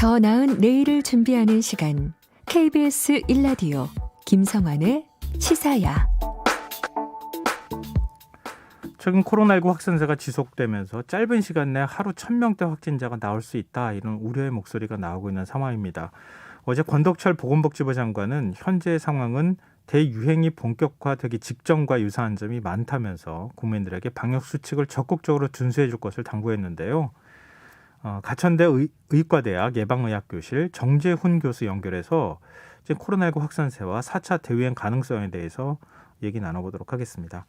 더 나은 내일을 준비하는 시간 KBS 1라디오 김성환의 시사야. 최근 코로나19 확산세가 지속되면서 짧은 시간 내에 하루 1,000명대 확진자가 나올 수 있다, 이런 우려의 목소리가 나오고 있는 상황입니다. 어제 권덕철 보건복지부 장관은 현재의 상황은 대유행이 본격화되기 직전과 유사한 점이 많다면서 국민들에게 방역수칙을 적극적으로 준수해 줄 것을 당부했는데요. 가천대 의과대학 예방의학교실 정재훈 교수 연결해서 지금 코로나19 확산세와 4차 대유행 가능성에 대해서 얘기 나눠보도록 하겠습니다.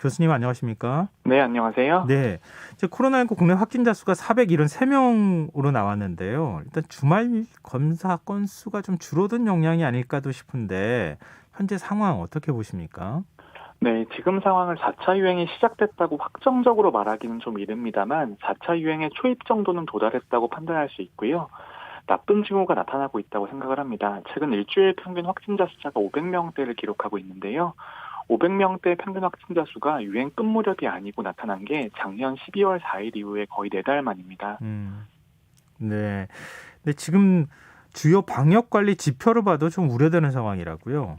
교수님 안녕하십니까? 네, 안녕하세요. 네, 이제 코로나19 국내 확진자 수가 473명으로 나왔는데요. 일단 주말 검사 건수가 좀 줄어든 영향이 아닐까도 싶은데 현재 상황 어떻게 보십니까? 네, 지금 상황을 4차 유행이 시작됐다고 확정적으로 말하기는 좀 이릅니다만 4차 유행의 초입 정도는 도달했다고 판단할 수 있고요. 나쁜 징후가 나타나고 있다고 생각을 합니다. 최근 일주일 평균 확진자 숫자가 500명대를 기록하고 있는데요. 500명대 평균 확진자 수가 유행 끝 무렵이 아니고 나타난 게 작년 12월 4일 이후에 거의 4달 만입니다. 네. 근데 지금 주요 방역 관리 지표를 봐도 좀 우려되는 상황이라고요.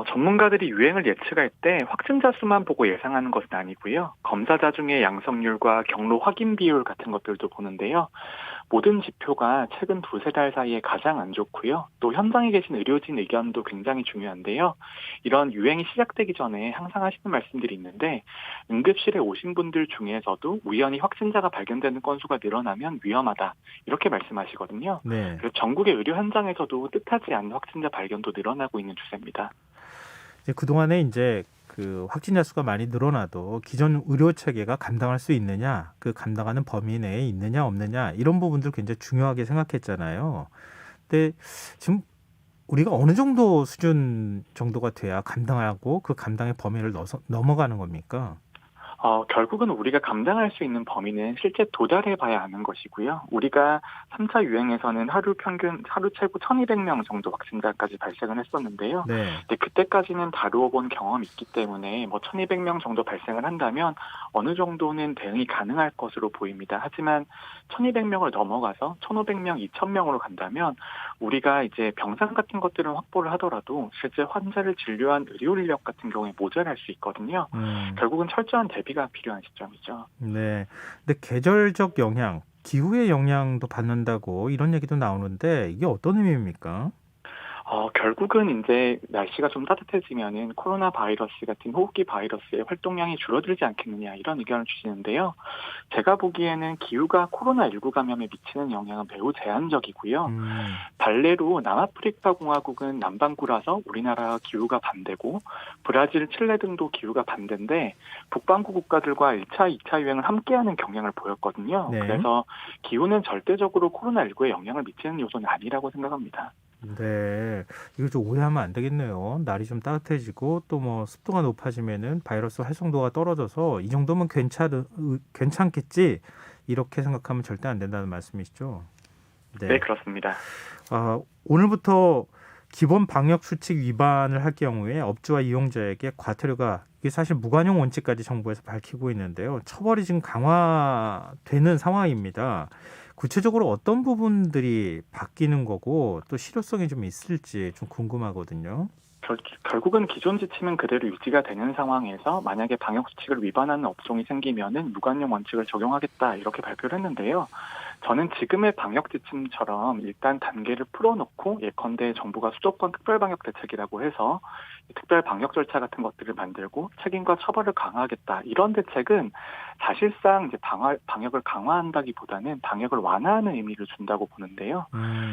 전문가들이 유행을 예측할 때 확진자 수만 보고 예상하는 것은 아니고요. 검사자 중의 양성률과 경로 확인 비율 같은 것들도 보는데요. 모든 지표가 최근 2-3달 사이에 가장 안 좋고요. 또 현장에 계신 의료진 의견도 굉장히 중요한데요. 이런 유행이 시작되기 전에 항상 하시는 말씀들이 있는데 응급실에 오신 분들 중에서도 우연히 확진자가 발견되는 건수가 늘어나면 위험하다, 이렇게 말씀하시거든요. 네. 그래서 전국의 의료 현장에서도 뜻하지 않은 확진자 발견도 늘어나고 있는 추세입니다. 이제 그동안에 이제 그 확진자 수가 많이 늘어나도 기존 의료 체계가 감당할 수 있느냐, 그 감당하는 범위 내에 있느냐 없느냐, 이런 부분들 굉장히 중요하게 생각했잖아요. 근데 지금 우리가 어느 정도 수준 정도가 돼야 감당하고 그 감당의 범위를 넘어가는 겁니까? 결국은 우리가 감당할 수 있는 범위는 실제 도달해 봐야 하는 것이고요. 우리가 3차 유행에서는 하루 최고 1,200명 정도 확진자까지 발생을 했었는데요. 네. 근데 그때까지는 다루어 본 경험이 있기 때문에 1,200명 정도 발생을 한다면 어느 정도는 대응이 가능할 것으로 보입니다. 하지만 1,200명을 넘어가서 1,500명, 2,000명으로 간다면 우리가 이제 병상 같은 것들은 확보를 하더라도 실제 환자를 진료한 의료 인력 같은 경우에 모자랄 수 있거든요. 결국은 철저한 대비가 필요한 시점이죠. 네. 근데 계절적 영향, 기후의 영향도 받는다고 이런 얘기도 나오는데 이게 어떤 의미입니까? 결국은 이제 날씨가 좀 따뜻해지면은 코로나 바이러스 같은 호흡기 바이러스의 활동량이 줄어들지 않겠느냐, 이런 의견을 주시는데요. 제가 보기에는 기후가 코로나19 감염에 미치는 영향은 매우 제한적이고요. 달래로 남아프리카 공화국은 남반구라서 우리나라 기후가 반대고 브라질, 칠레 등도 기후가 반대인데 북반구 국가들과 1차, 2차 유행을 함께하는 경향을 보였거든요. 네. 그래서 기후는 절대적으로 코로나19에 영향을 미치는 요소는 아니라고 생각합니다. 네, 이거 좀 오해하면 안 되겠네요. 날이 좀 따뜻해지고 또 뭐 습도가 높아지면은 바이러스 활성도가 떨어져서 이 정도면 괜찮겠지, 이렇게 생각하면 절대 안 된다는 말씀이시죠? 네, 그렇습니다. 오늘부터 기본 방역 수칙 위반을 할 경우에 업주와 이용자에게 과태료가, 이게 사실 무관용 원칙까지 정부에서 밝히고 있는데요. 처벌이 지금 강화되는 상황입니다. 구체적으로 어떤 부분들이 바뀌는 거고 또 실효성이 좀 있을지 좀 궁금하거든요. 결국은 기존 지침은 그대로 유지가 되는 상황에서 만약에 방역수칙을 위반하는 업종이 생기면은 무관용 원칙을 적용하겠다, 이렇게 발표를 했는데요. 저는 지금의 방역 지침처럼 일단 단계를 풀어놓고 예컨대 정부가 수도권 특별방역대책이라고 해서 특별 방역 절차 같은 것들을 만들고 책임과 처벌을 강화하겠다, 이런 대책은 사실상 이제 방역을 강화한다기보다는 방역을 완화하는 의미를 준다고 보는데요.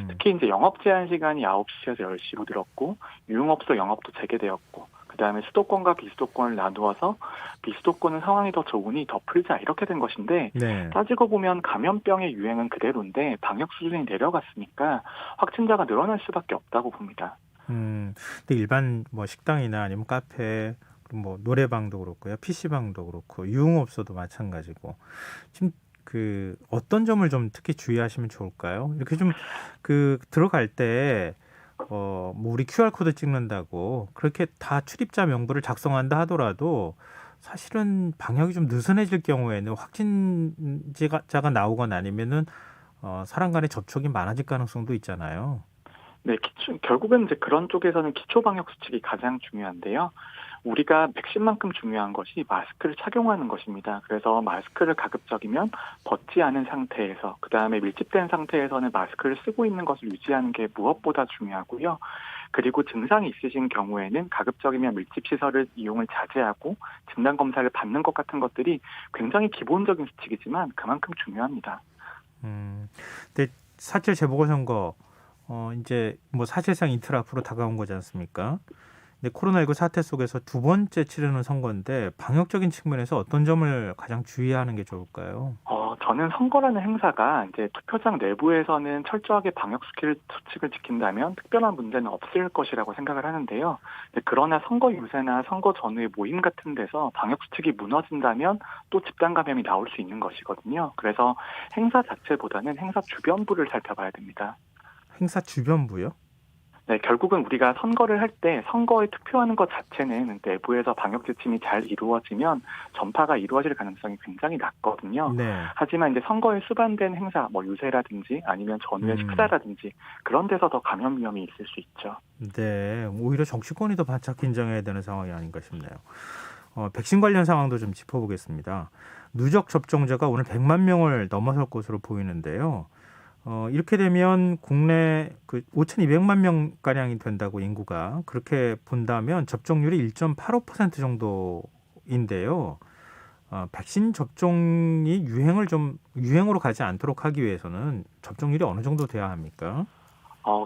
특히 이제 영업 제한 시간이 9시에서 10시로 늘었고 유흥업소 영업도 재개되었고 그다음에 수도권과 비수도권을 나누어서 비수도권은 상황이 더 좋으니 더 풀자, 이렇게 된 것인데 네. 따지고 보면 감염병의 유행은 그대로인데 방역 수준이 내려갔으니까 확진자가 늘어날 수밖에 없다고 봅니다. 근데 일반 뭐 식당이나 아니면 카페, 뭐 노래방도 그렇고요, PC방도 그렇고 유흥업소도 마찬가지고 지금 그 어떤 점을 좀 특히 주의하시면 좋을까요? 이렇게 좀 그 들어갈 때 뭐 우리 QR 코드 찍는다고 그렇게 다 출입자 명부를 작성한다 하더라도 사실은 방역이 좀 느슨해질 경우에는 확진자가 나오거나 아니면은 사람 간의 접촉이 많아질 가능성도 있잖아요. 네, 결국은 이제 그런 쪽에서는 기초 방역 수칙이 가장 중요한데요. 우리가 백신만큼 중요한 것이 마스크를 착용하는 것입니다. 그래서 마스크를 가급적이면 벗지 않은 상태에서, 그 다음에 밀집된 상태에서는 마스크를 쓰고 있는 것을 유지하는 게 무엇보다 중요하고요. 그리고 증상이 있으신 경우에는 가급적이면 밀집시설을 이용을 자제하고 진단검사를 받는 것 같은 것들이 굉장히 기본적인 수칙이지만 그만큼 중요합니다. 근데 4.7 재보궐선거 이제 뭐 사실상 이틀 앞으로 다가온 거지 않습니까? 근데 코로나19 사태 속에서 두 번째 치르는 선거인데 방역적인 측면에서 어떤 점을 가장 주의하는 게 좋을까요? 저는 선거라는 행사가 이제 투표장 내부에서는 철저하게 방역 수칙을 지킨다면 특별한 문제는 없을 것이라고 생각을 하는데요. 그러나 선거 유세나 선거 전후의 모임 같은 데서 방역 수칙이 무너진다면 또 집단 감염이 나올 수 있는 것이거든요. 그래서 행사 자체보다는 행사 주변부를 살펴봐야 됩니다. 행사 주변부요? 네, 결국은 우리가 선거를 할 때 선거에 투표하는 것 자체는 내부에서 방역 지침이 잘 이루어지면 전파가 이루어질 가능성이 굉장히 낮거든요. 네. 하지만 이제 선거에 수반된 행사, 뭐 유세라든지 아니면 전후의 식사라든지 그런 데서 더 감염 위험이 있을 수 있죠. 네, 오히려 정치권이 더 바짝 긴장해야 되는 상황이 아닌가 싶네요. 백신 관련 상황도 좀 짚어보겠습니다. 누적 접종자가 오늘 100만 명을 넘어설 것으로 보이는데요. 이렇게 되면 국내 5,200만 명 가량이 된다고 인구가 그렇게 본다면 접종률이 1.85% 정도인데요. 백신 접종이 유행으로 가지 않도록 하기 위해서는 접종률이 어느 정도 돼야 합니까?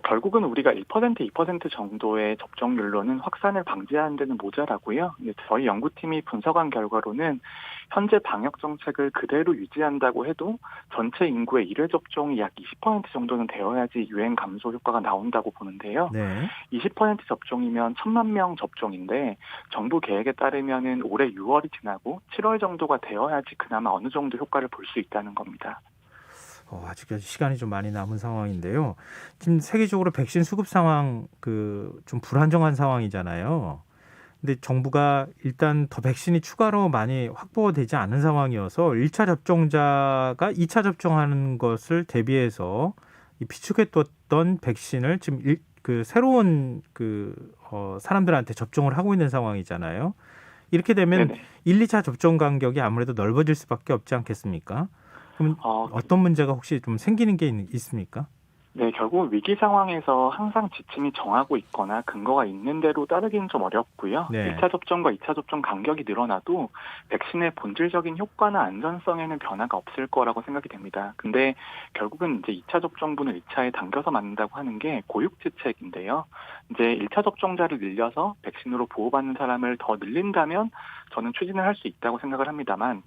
결국은 우리가 1%, 2% 정도의 접종률로는 확산을 방지하는 데는 모자라고요. 저희 연구팀이 분석한 결과로는 현재 방역 정책을 그대로 유지한다고 해도 전체 인구의 1회 접종이 약 20% 정도는 되어야지 유행 감소 효과가 나온다고 보는데요. 네. 20% 접종이면 1,000만 명 접종인데 정부 계획에 따르면은 올해 6월이 지나고 7월 정도가 되어야지 그나마 어느 정도 효과를 볼 수 있다는 겁니다. 아직까지 시간이 좀 많이 남은 상황인데요. 지금 세계적으로 백신 수급 상황 좀 불안정한 상황이잖아요. 근데 정부가 일단 더 백신이 추가로 많이 확보되지 않은 상황이어서 1차 접종자가 2차 접종하는 것을 대비해서 비축해뒀던 백신을 지금 새로운 사람들한테 접종을 하고 있는 상황이잖아요. 이렇게 되면 네네. 1, 2차 접종 간격이 아무래도 넓어질 수밖에 없지 않겠습니까? 그럼 어떤 문제가 혹시 좀 생기는 게 있습니까? 네, 결국 위기 상황에서 항상 지침이 정하고 있거나 근거가 있는 대로 따르기는 좀 어렵고요. 네. 1차 접종과 2차 접종 간격이 늘어나도 백신의 본질적인 효과나 안전성에는 변화가 없을 거라고 생각이 됩니다. 근데 결국은 이제 2차 접종분을 2차에 당겨서 맞는다고 하는 게 고육지책인데요. 이제 1차 접종자를 늘려서 백신으로 보호받는 사람을 더 늘린다면 저는 추진을 할 수 있다고 생각을 합니다만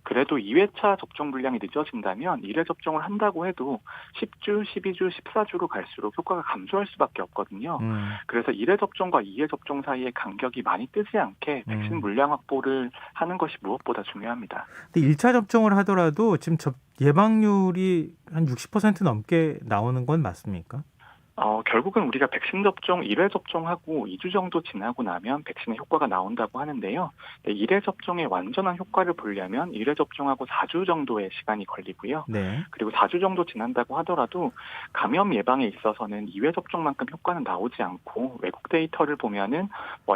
그래도 2회차 접종 분량이 늦어진다면 1회 접종을 한다고 해도 10주, 12주, 14주로 갈수록 효과가 감소할 수밖에 없거든요. 그래서 1회 접종과 2회 접종 사이의 간격이 많이 뜨지 않게 백신 물량 확보를 하는 것이 무엇보다 중요합니다. 근데 1차 접종을 하더라도 지금 예방률이 한 60% 넘게 나오는 건 맞습니까? 결국은 우리가 백신 접종 1회 접종하고 2주 정도 지나고 나면 백신의 효과가 나온다고 하는데요. 1회 접종의 완전한 효과를 보려면 1회 접종하고 4주 정도의 시간이 걸리고요. 네. 그리고 4주 정도 지난다고 하더라도 감염 예방에 있어서는 2회 접종만큼 효과는 나오지 않고 외국 데이터를 보면은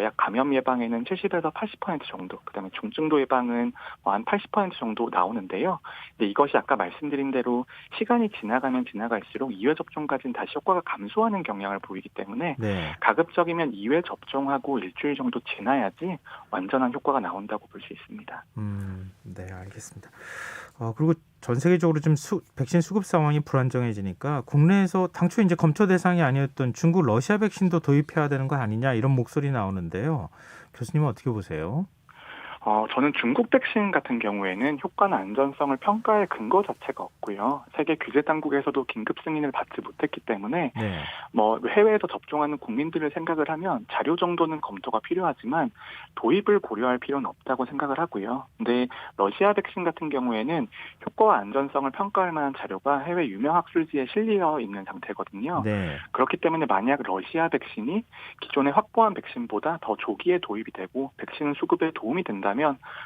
약 감염 예방에는 70에서 80% 정도, 그다음에 중증도 예방은 한 80% 정도 나오는데요. 근데 이것이 아까 말씀드린 대로 시간이 지나가면 지나갈수록 2회 접종까지는 다시 효과가 감소하는 경향을 보이기 때문에 네. 가급적이면 2회 접종하고 일주일 정도 지나야지 완전한 효과가 나온다고 볼 수 있습니다. 네, 알겠습니다. 그리고 전 세계적으로 좀 백신 수급 상황이 불안정해지니까 국내에서 당초 이제 검토 대상이 아니었던 중국, 러시아 백신도 도입해야 되는 거 아니냐 이런 목소리 나오는데요. 교수님은 어떻게 보세요? 저는 중국 백신 같은 경우에는 효과나 안전성을 평가할 근거 자체가 없고요. 세계 규제 당국에서도 긴급 승인을 받지 못했기 때문에 네. 해외에서 접종하는 국민들을 생각을 하면 자료 정도는 검토가 필요하지만 도입을 고려할 필요는 없다고 생각을 하고요. 근데 러시아 백신 같은 경우에는 효과와 안전성을 평가할 만한 자료가 해외 유명 학술지에 실려 있는 상태거든요. 네. 그렇기 때문에 만약 러시아 백신이 기존에 확보한 백신보다 더 조기에 도입이 되고 백신 수급에 도움이 된다면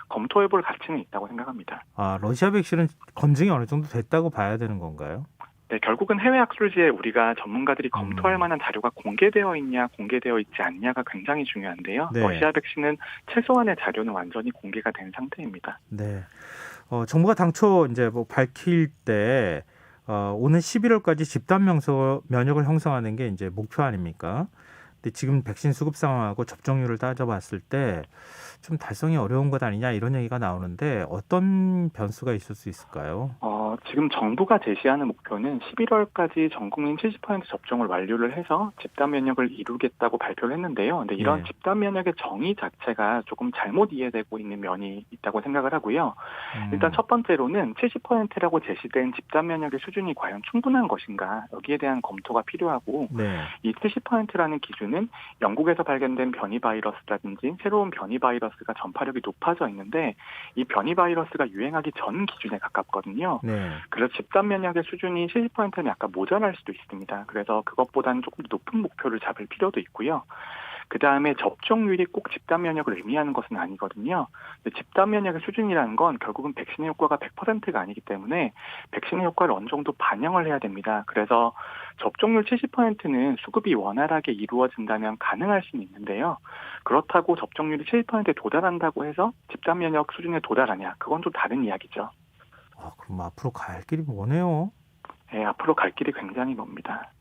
검토해볼 가치는 있다고 생각합니다. 러시아 백신은 검증이 어느 정도 됐다고 봐야 되는 건가요? 네, 결국은 해외 학술지에 우리가 전문가들이 검토할 만한 자료가 공개되어 있냐, 공개되어 있지 않냐가 굉장히 중요한데요. 네. 러시아 백신은 최소한의 자료는 완전히 공개가 된 상태입니다. 네. 정부가 당초 이제 뭐 밝힐 때 오는 11월까지 집단 면역을 형성하는 게 이제 목표 아닙니까? 근데 지금 백신 수급 상황하고 접종률을 따져봤을 때 좀 달성이 어려운 것 아니냐 이런 얘기가 나오는데 어떤 변수가 있을 수 있을까요? 지금 정부가 제시하는 목표는 11월까지 전 국민 70% 접종을 완료를 해서 집단 면역을 이루겠다고 발표를 했는데요. 근데 이런 네. 집단 면역의 정의 자체가 조금 잘못 이해되고 있는 면이 있다고 생각을 하고요. 일단 첫 번째로는 70%라고 제시된 집단 면역의 수준이 과연 충분한 것인가 여기에 대한 검토가 필요하고 네. 이 70%라는 기준은 영국에서 발견된 변이 바이러스라든지 새로운 변이 바이러스가 전파력이 높아져 있는데 이 변이 바이러스가 유행하기 전 기준에 가깝거든요. 네. 그래서 집단 면역의 수준이 70%는 약간 모자랄 수도 있습니다. 그래서 그것보다는 조금 더 높은 목표를 잡을 필요도 있고요. 그 다음에 접종률이 꼭 집단 면역을 의미하는 것은 아니거든요. 근데 집단 면역의 수준이라는 건 결국은 백신의 효과가 100%가 아니기 때문에 백신의 효과를 어느 정도 반영을 해야 됩니다. 그래서 접종률 70%는 수급이 원활하게 이루어진다면 가능할 수는 있는데요. 그렇다고 접종률이 70%에 도달한다고 해서 집단 면역 수준에 도달하냐? 그건 좀 다른 이야기죠. 그럼 앞으로 갈 길이 뭐네요. 네, 앞으로 갈 길이 굉장히 멉니다.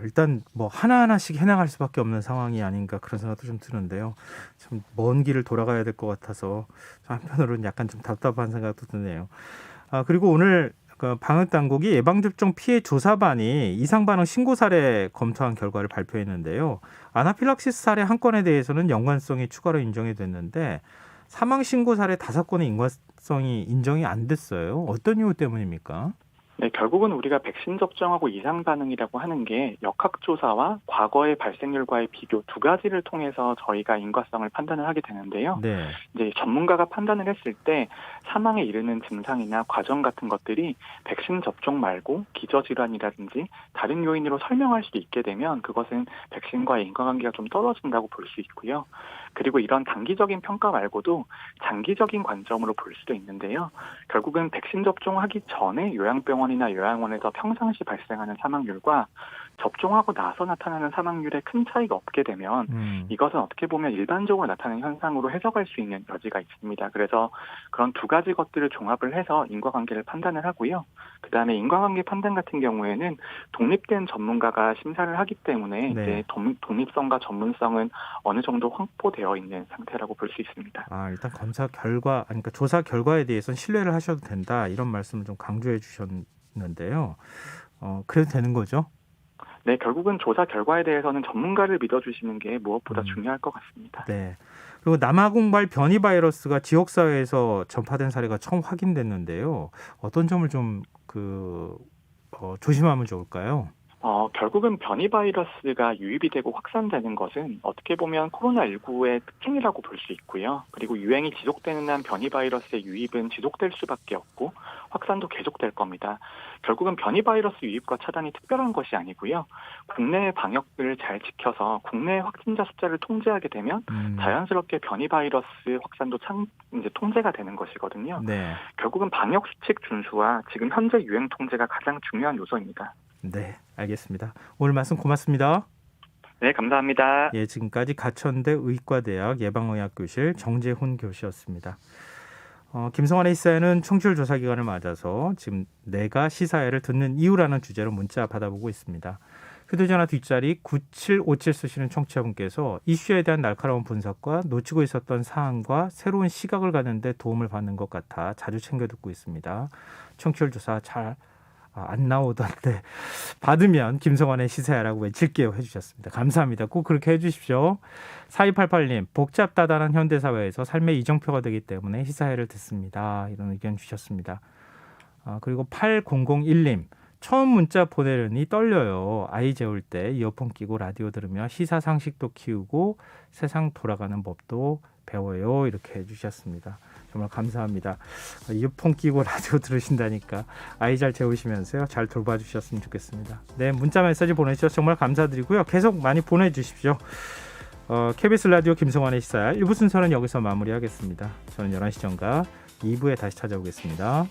일단 뭐 하나하나씩 해나갈 수밖에 없는 상황이 아닌가 그런 생각도 좀 드는데요. 참 먼 길을 돌아가야 될 것 같아서 한편으로는 약간 좀 답답한 생각도 드네요. 그리고 오늘 방역 당국이 예방접종 피해 조사반이 이상 반응 신고 사례 검토한 결과를 발표했는데요. 아나필락시스 사례 한 건에 대해서는 연관성이 추가로 인정이 됐는데 사망 신고 사례 5건의 인과성이 인정이 안 됐어요. 어떤 이유 때문입니까? 네, 결국은 우리가 백신 접종하고 이상 반응이라고 하는 게 역학조사와 과거의 발생률과의 비교 두 가지를 통해서 저희가 인과성을 판단을 하게 되는데요. 네. 이제 전문가가 판단을 했을 때 사망에 이르는 증상이나 과정 같은 것들이 백신 접종 말고 기저질환이라든지 다른 요인으로 설명할 수도 있게 되면 그것은 백신과의 인과관계가 좀 떨어진다고 볼 수 있고요. 그리고 이런 단기적인 평가 말고도 장기적인 관점으로 볼 수도 있는데요. 결국은 백신 접종하기 전에 요양병원이나 요양원에서 평상시 발생하는 사망률과 접종하고 나서 나타나는 사망률에 큰 차이가 없게 되면 이것은 어떻게 보면 일반적으로 나타나는 현상으로 해석할 수 있는 여지가 있습니다. 그래서 그런 두 가지 것들을 종합을 해서 인과관계를 판단을 하고요. 그다음에 인과관계 판단 같은 경우에는 독립된 전문가가 심사를 하기 때문에 네. 이제 독립성과 전문성은 어느 정도 확보되어 있는 상태라고 볼 수 있습니다. 일단 검사 결과, 그러니까 조사 결과에 대해서는 신뢰를 하셔도 된다 이런 말씀을 좀 강조해 주셨는데요. 그래도 되는 거죠? 네, 결국은 조사 결과에 대해서는 전문가를 믿어주시는 게 무엇보다 중요할 것 같습니다. 네. 그리고 남아공발 변이 바이러스가 지역사회에서 전파된 사례가 처음 확인됐는데요. 어떤 점을 좀 조심하면 좋을까요? 결국은 변이 바이러스가 유입이 되고 확산되는 것은 어떻게 보면 코로나19의 특징이라고 볼 수 있고요. 그리고 유행이 지속되는 한 변이 바이러스의 유입은 지속될 수밖에 없고 확산도 계속될 겁니다. 결국은 변이 바이러스 유입과 차단이 특별한 것이 아니고요. 국내 방역을 잘 지켜서 국내 확진자 숫자를 통제하게 되면 자연스럽게 변이 바이러스 확산도 이제 통제가 되는 것이거든요. 네. 결국은 방역 수칙 준수와 지금 현재 유행 통제가 가장 중요한 요소입니다. 네, 알겠습니다. 오늘 말씀 고맙습니다. 네, 감사합니다. 예, 지금까지 가천대 의과대학 예방의학교실 정재훈 교수였습니다. 김성환의 시사회는 청취율 조사 기간을 맞아서 지금 내가 시사회를 듣는 이유라는 주제로 문자 받아보고 있습니다. 휴대전화 뒷자리 9757 쓰시는 청취자분께서 이슈에 대한 날카로운 분석과 놓치고 있었던 사항과 새로운 시각을 갖는 데 도움을 받는 것 같아 자주 챙겨 듣고 있습니다. 청취율 조사 잘 안 나오던데 받으면 김성환의 시사야라고 외칠게요 해주셨습니다. 감사합니다. 꼭 그렇게 해주십시오. 4288님 복잡다단한 현대사회에서 삶의 이정표가 되기 때문에 시사회를 듣습니다. 이런 의견 주셨습니다. 그리고 8001님 처음 문자 보내려니 떨려요. 아이 재울 때 이어폰 끼고 라디오 들으며 시사 상식도 키우고 세상 돌아가는 법도 배워요. 이렇게 해주셨습니다. 정말 감사합니다. 이어폰 끼고 라디오 들으신다니까 아이 잘 재우시면서요. 잘 돌봐주셨으면 좋겠습니다. 네, 문자 메시지 보내주셔서 정말 감사드리고요. 계속 많이 보내주십시오. KBS 라디오 김성환의 시사 1부 순서는 여기서 마무리하겠습니다. 저는 11시 전과 2부에 다시 찾아오겠습니다.